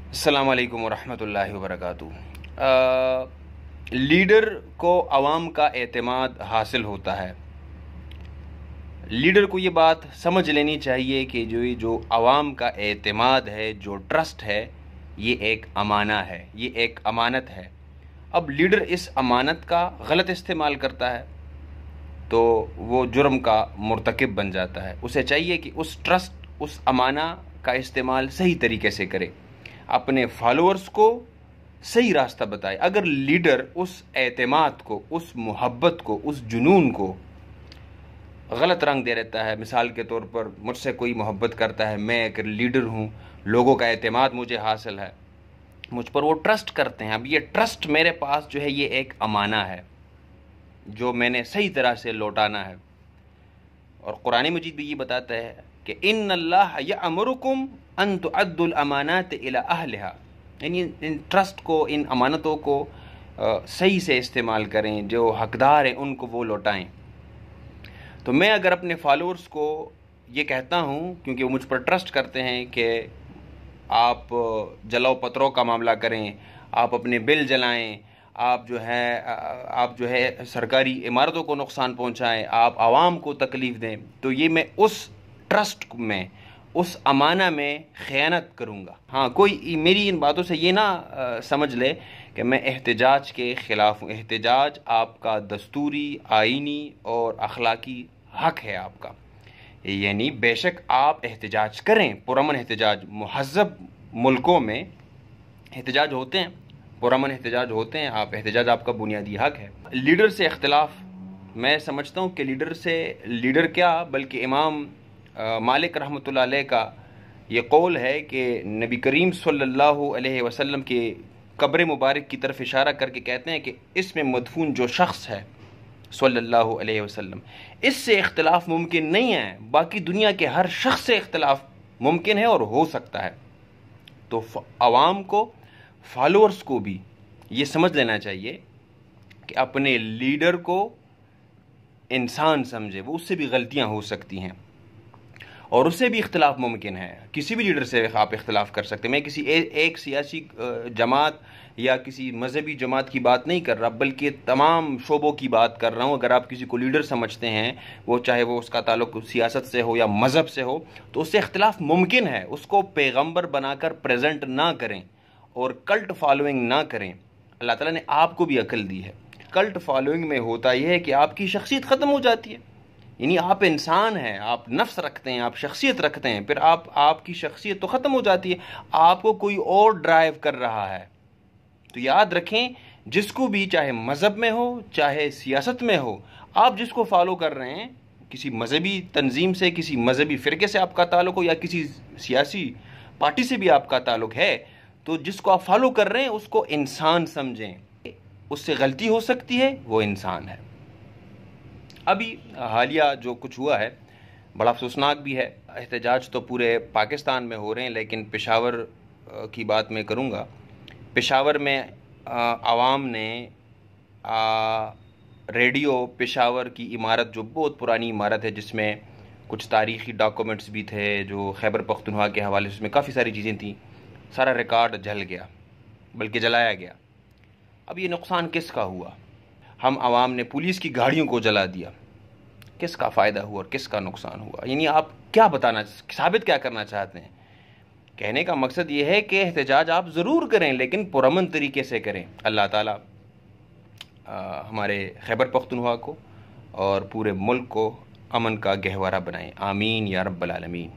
अस्सलाम वालेकुम वरहमतुल्लाहि वबरकातुहू। लीडर को आवाम का एतमाद हासिल होता है। लीडर को ये बात समझ लेनी चाहिए कि जो आवाम का एतमाद है, जो ट्रस्ट है, ये एक अमाना है, ये एक अमानत है। अब लीडर इस अमानत का गलत इस्तेमाल करता है तो वो जुर्म का मुर्तकिब बन जाता है। उसे चाहिए कि उस ट्रस्ट, उस अमाना का इस्तेमाल सही तरीके से करे, अपने फॉलोअर्स को सही रास्ता बताए। अगर लीडर उस एतमाद को, उस मोहब्बत को, उस जुनून को गलत रंग दे देता है, मिसाल के तौर पर मुझसे कोई मोहब्बत करता है, मैं एक लीडर हूँ, लोगों का एतमाद मुझे हासिल है, मुझ पर वो ट्रस्ट करते हैं। अब ये ट्रस्ट मेरे पास जो है, ये एक अमाना है जो मैंने सही तरह से लौटाना है। और कुरान मजीद भी ये बताता है कि इन्नल्लाह यअमुरुकुम अन तुअद्दुल अमानात इला अहलिहा, यानी इन ट्रस्ट को, इन अमानतों को सही से इस्तेमाल करें, जो हकदार हैं उनको वो लौटाएं। तो मैं अगर अपने फॉलोअर्स को ये कहता हूँ, क्योंकि वो मुझ पर ट्रस्ट करते हैं कि आप जलाओ पत्रों का मामला करें, आप अपने बिल जलाएं, आप जो है सरकारी इमारतों को नुकसान पहुंचाएं, आप आवाम को तकलीफ़ दें, तो ये मैं उस ट्रस्ट में, उस अमाना में ख़यानत करूँगा। हाँ, कोई मेरी इन बातों से ये ना समझ ले कि मैं एहतजाज के ख़िलाफ़ हूँ। एहतजाज आपका दस्तूरी, आइनी और अखलाकी हक़ है आपका, यानी बेशक आप एहतजाज करें, पुरअमन एहतजाज। मुहज़्ज़ब मुल्कों में एहतजाज होते हैं, पुरअमन एहतजाज होते हैं, आप एहतजाज आपका बुनियादी हक़ है। लीडर से इख्तिलाफ, मैं समझता हूँ कि लीडर क्या बल्कि इमाम मालिक रहमतुल्लाह अलैह का ये कौल है कि नबी करीम सल्लल्लाहु अलैहि वसल्लम के कब्र मुबारक की तरफ इशारा करके कहते हैं कि इसमें मदफून जो शख्स है सल्लल्लाहु अलैहि वसल्लम, इससे इख्तिलाफ मुमकिन नहीं है, बाकी दुनिया के हर शख्स से इख्तिलाफ मुमकिन है और हो सकता है। तो आवाम को, फॉलोअर्स को भी ये समझ लेना चाहिए कि अपने लीडर को इंसान समझे, वो उससे भी गलतियां हो सकती हैं और उससे भी इख्तिलाफ मुमकिन है। किसी भी लीडर से आप इख्तिलाफ कर सकते हैं। मैं किसी एक सियासी जमात या किसी मजहबी जमात की बात नहीं कर रहा, बल्कि तमाम शोबों की बात कर रहा हूँ। अगर आप किसी को लीडर समझते हैं, वो चाहे वो उसका ताल्लुक सियासत से हो या मज़हब से हो, तो उससे इख्तिलाफ मुमकिन है। उसको पैगम्बर बनाकर प्रेजेंट ना करें और कल्ट फॉलोइंग ना करें। अल्लाह ताला ने आपको भी अक्ल दी है। कल्ट फॉलोइंग में होता यह है कि आपकी शख्सियत ख़त्म हो जाती है, यानी आप इंसान हैं, आप नफ्स रखते हैं, आप शख्सियत रखते हैं, फिर आपकी शख्सियत तो ख़त्म हो जाती है, आपको कोई और ड्राइव कर रहा है। तो याद रखें, जिसको भी, चाहे मज़हब में हो चाहे सियासत में हो, आप जिसको फॉलो कर रहे हैं, किसी मजहबी तंजीम से, किसी मजहबी फ़िरके से आपका ताल्लुक हो या किसी सियासी पार्टी से भी आपका ताल्लुक है, तो जिसको आप फॉलो कर रहे हैं उसको इंसान समझें। उससे गलती हो सकती है, वो इंसान है। अभी हालिया जो कुछ हुआ है बड़ा अफसोसनाक भी है। एहतजाज तो पूरे पाकिस्तान में हो रहे हैं, लेकिन पेशावर की बात मैं करूँगा। पेशावर में आवाम ने रेडियो पेशावर की इमारत, जो बहुत पुरानी इमारत है, जिसमें कुछ तारीख़ी डॉक्यूमेंट्स भी थे जो खैबर पख्तूनख्वा के हवाले से, उसमें काफ़ी सारी चीज़ें थीं, सारा रिकॉर्ड जल गया, बल्कि जलाया गया। अब ये नुकसान किसका हुआ? हम आवाम ने पुलिस की गाड़ियों को जला दिया, किसका फ़ायदा हुआ और किसका नुकसान हुआ? यानी आप क्या बताना, साबित क्या करना चाहते हैं? कहने का मकसद ये है कि एहतजाज आप ज़रूर करें, लेकिन पुरअमन तरीके से करें। अल्लाह ताला हमारे खैबर पख्तूनख्वा को और पूरे मुल्क को अमन का गहवारा बनाएं। आमीन या रब्बल आलमीन।